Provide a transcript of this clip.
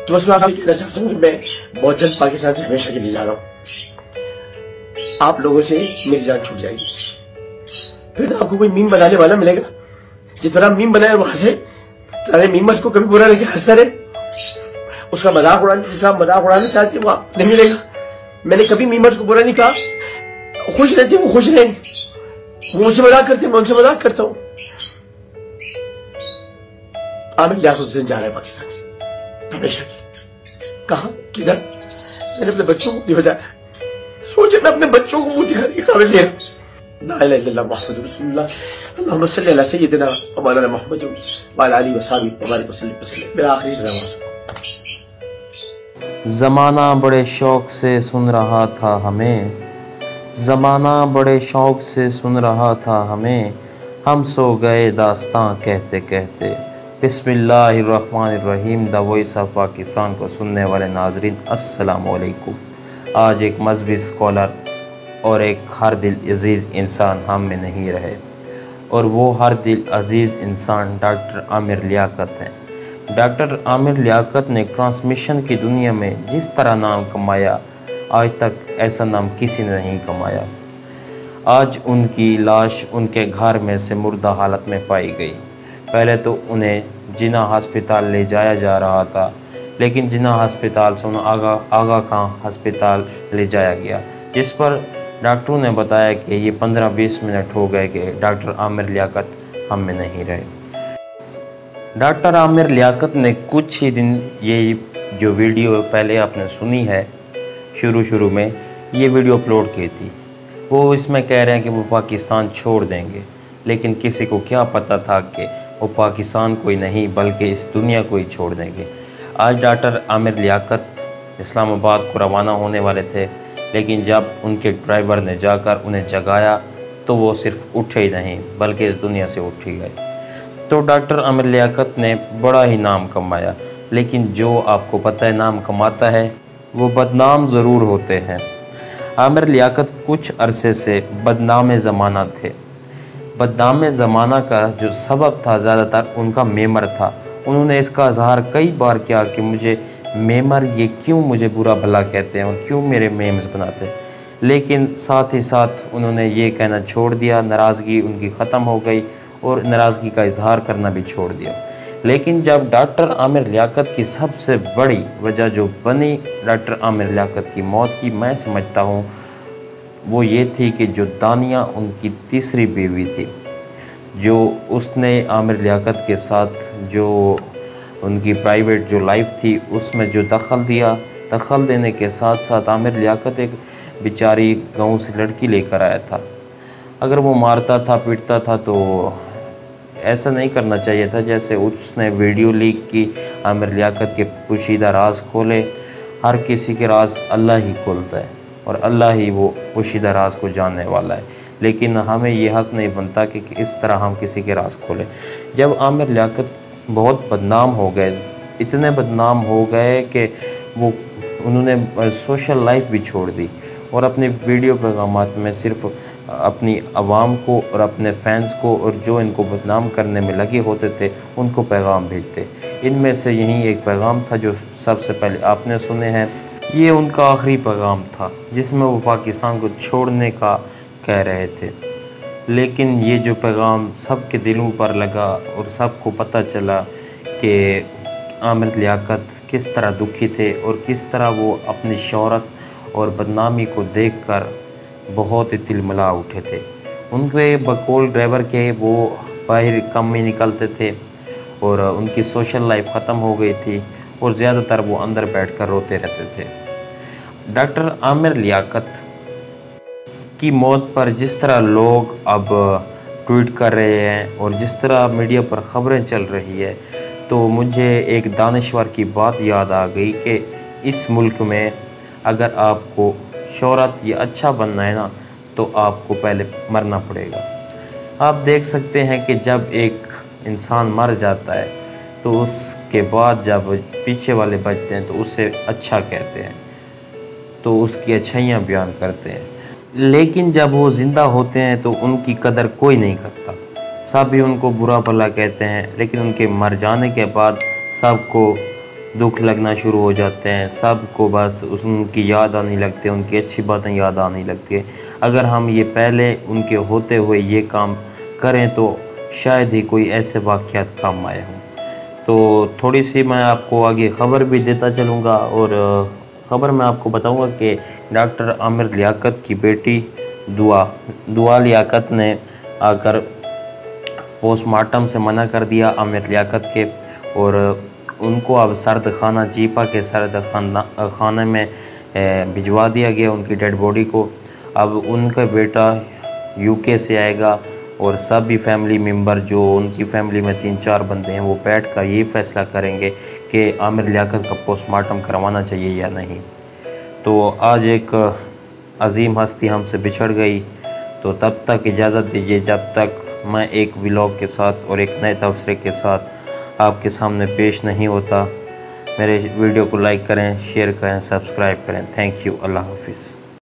तो बस मैं आपको कहना चाहता हूँ कि मैं बहुत जल्द पाकिस्तान से हमेशा के लिए जा रहा हूँ। आप लोगों से मेरी जान छूट जाएगी। फिर आपको कोई मीम बनाने वाला मिलेगा, जिस पर आप मीम बनाए वहां से सारे मीमर्स को कभी बुरा नहीं हंसता रहे, उसका मजाक उड़ाने, जिसका मजाक उड़ाना चाहते वो आप नहीं मिलेगा। मैंने कभी मीमर्स को बुरा नहीं कहा, खुश रहते वो खुश रहेंगे, वो मुझसे मजाक करते मैं उनसे मजाक करता हूँ। आमिर लियाकत हुसैन जा रहे हैं पाकिस्तान से हमेशा की। कहा, किधर? मैंने अपने बच्चों को नहीं बताया। सोचे मैं अपने बच्चों को मुंह दिखाने के काबिल नहीं। ला इलाहा इल्लल्लाह मुहम्मदुर रसूलुल्लाह अल्लाहुम्मा सल्ली अला सय्यिदिना व मौलाना मुहम्मद व अला आलिहि व सहबिहि व बारिक वसल्लम। मेरा आखिरी सलाम। ज़माना बड़े शौक़ से सुन रहा था हमें, ज़माना बड़े शौक़ से सुन रहा था हमें, हम सो गए दास्तां कहते कहते। बिस्मिल्लाहिर्रहमानिर्रहीम। द वॉइस ऑफ पाकिस्तान को सुनने वाले नाजरीन अस्सलामु अलैकुम। आज एक मजहबी स्कॉलर और एक हर दिल अज़ीज़ इंसान हम में नहीं रहे, और वो हर दिल अज़ीज़ इंसान डॉक्टर आमिर लियाकत हैं। डॉक्टर आमिर लियाकत ने ट्रांसमिशन की दुनिया में जिस तरह नाम कमाया, आज तक ऐसा नाम किसी ने नहीं कमाया। आज उनकी लाश उनके घर में से मुर्दा हालत में पाई गई। पहले तो उन्हें जिना हस्पताल ले जाया जा रहा था, लेकिन जिना हस्पताल से उन्हें आगा खां हस्पताल ले जाया गया, जिस पर डॉक्टरों ने बताया कि ये 15-20 मिनट हो गए कि डॉक्टर आमिर लियाकत हम में नहीं रहे। डॉक्टर आमिर लियाकत ने कुछ ही दिन, ये जो वीडियो पहले आपने सुनी है शुरू में, ये वीडियो अपलोड की थी। वो इसमें कह रहे हैं कि वो पाकिस्तान छोड़ देंगे, लेकिन किसी को क्या पता था कि वो पाकिस्तान को ही नहीं बल्कि इस दुनिया को ही छोड़ देंगे। आज डॉक्टर आमिर लियाकत इस्लामाबाद को रवाना होने वाले थे, लेकिन जब उनके ड्राइवर ने जाकर उन्हें जगाया तो वो सिर्फ उठे ही नहीं बल्कि इस दुनिया से उठ ही गए। तो डॉक्टर आमिर लियाकत ने बड़ा ही नाम कमाया, लेकिन जो आपको पता है नाम कमाता है वो बदनाम ज़रूर होते हैं। आमिर लियाकत कुछ अरसे से बदनाम ज़माना थे। बदनाम ज़माना का जो सबब था ज़्यादातर उनका मेमर था। उन्होंने इसका इजहार कई बार किया कि मुझे मेमर ये क्यों मुझे बुरा भला कहते हैं और क्यों मेरे मेम्स बनाते हैं, लेकिन साथ ही साथ उन्होंने ये कहना छोड़ दिया, नाराज़गी उनकी ख़त्म हो गई और नाराज़गी का इजहार करना भी छोड़ दिया। लेकिन जब डॉक्टर आमिर लियाकत की सबसे बड़ी वजह जो बनी डॉक्टर आमिर लियाकत की मौत की, मैं समझता हूँ वो ये थी कि जो दानिया उनकी तीसरी बीवी थी, जो उसने आमिर लियाकत के साथ जो उनकी प्राइवेट जो लाइफ थी उसमें जो दखल देने के साथ साथ आमिर लियाकत एक बेचारी गांव से लड़की लेकर आया था। अगर वो मारता था पीटता था तो ऐसा नहीं करना चाहिए था जैसे उसने वीडियो लीक की, आमिर लियाकत के पोशीदा राज खोले। हर किसी के राज अल्लाह ही खोलता है और अल्लाह ही वो पोशीदा राज को जानने वाला है, लेकिन हमें ये हक़ नहीं बनता कि इस तरह हम किसी के राज खोलें। जब आमिर लियाकत बहुत बदनाम हो गए, इतने बदनाम हो गए कि वो उन्होंने सोशल लाइफ भी छोड़ दी और अपने वीडियो पैगामात में सिर्फ अपनी आवाम को और अपने फैंस को और जो इनको बदनाम करने में लगे होते थे उनको पैगाम भेजते। इनमें से यही एक पैगाम था जो सबसे पहले आपने सुने हैं। ये उनका आखिरी पैगाम था जिसमें वो पाकिस्तान को छोड़ने का कह रहे थे, लेकिन ये जो पैगाम सबके दिलों पर लगा और सबको पता चला कि आमिर लियाकत किस तरह दुखी थे और किस तरह वो अपनी शोहरत और बदनामी को देखकर बहुत ही तिलमिला उठे थे। उनके बकौल ड्राइवर के वो बाहर कम ही निकलते थे और उनकी सोशल लाइफ ख़त्म हो गई थी और ज़्यादातर वो अंदर बैठकर रोते रहते थे। डॉक्टर आमिर लियाकत की मौत पर जिस तरह लोग अब ट्वीट कर रहे हैं और जिस तरह मीडिया पर ख़बरें चल रही है, तो मुझे एक दानिश्वर की बात याद आ गई कि इस मुल्क में अगर आपको शोहरत या अच्छा बनना है ना, तो आपको पहले मरना पड़ेगा। आप देख सकते हैं कि जब एक इंसान मर जाता है तो उसके बाद जब पीछे वाले बचते हैं तो उसे अच्छा कहते हैं, तो उसकी अच्छाइयाँ बयान करते हैं, लेकिन जब वो ज़िंदा होते हैं तो उनकी कदर कोई नहीं करता। सब भी उनको बुरा भला कहते हैं, लेकिन उनके मर जाने के बाद सबको दुख लगना शुरू हो जाते हैं। सबको बस उनकी याद आने लगती है, उनकी अच्छी बातें याद आने लगती है। अगर हम ये पहले उनके होते हुए ये काम करें तो शायद ही कोई ऐसे वाक़यात काम आए हों। तो थोड़ी सी मैं आपको आगे ख़बर भी देता चलूँगा, और ख़बर में आपको बताऊँगा कि डॉक्टर आमिर लियाकत की बेटी दुआ लियाकत ने आकर पोस्टमार्टम से मना कर दिया आमिर लियाकत के, और उनको अब सर्द खाना जीपा के सर्द खाने में भिजवा दिया गया उनकी डेड बॉडी को। अब उनका बेटा यूके से आएगा और सभी फैमिली मेम्बर जो उनकी फैमिली में 3-4 बंदे हैं वो बैठ कर ये फ़ैसला करेंगे कि आमिर लियाकत का पोस्टमार्टम करवाना चाहिए या नहीं। तो आज एक अजीम हस्ती हमसे बिछड़ गई, तो तब तक इजाज़त दीजिए जब तक मैं एक व्लॉग के साथ और एक नए तबसरे के साथ आपके सामने पेश नहीं होता। मेरे वीडियो को लाइक करें, शेयर करें, सब्सक्राइब करें। Thank you. अल्लाह हाफिज़।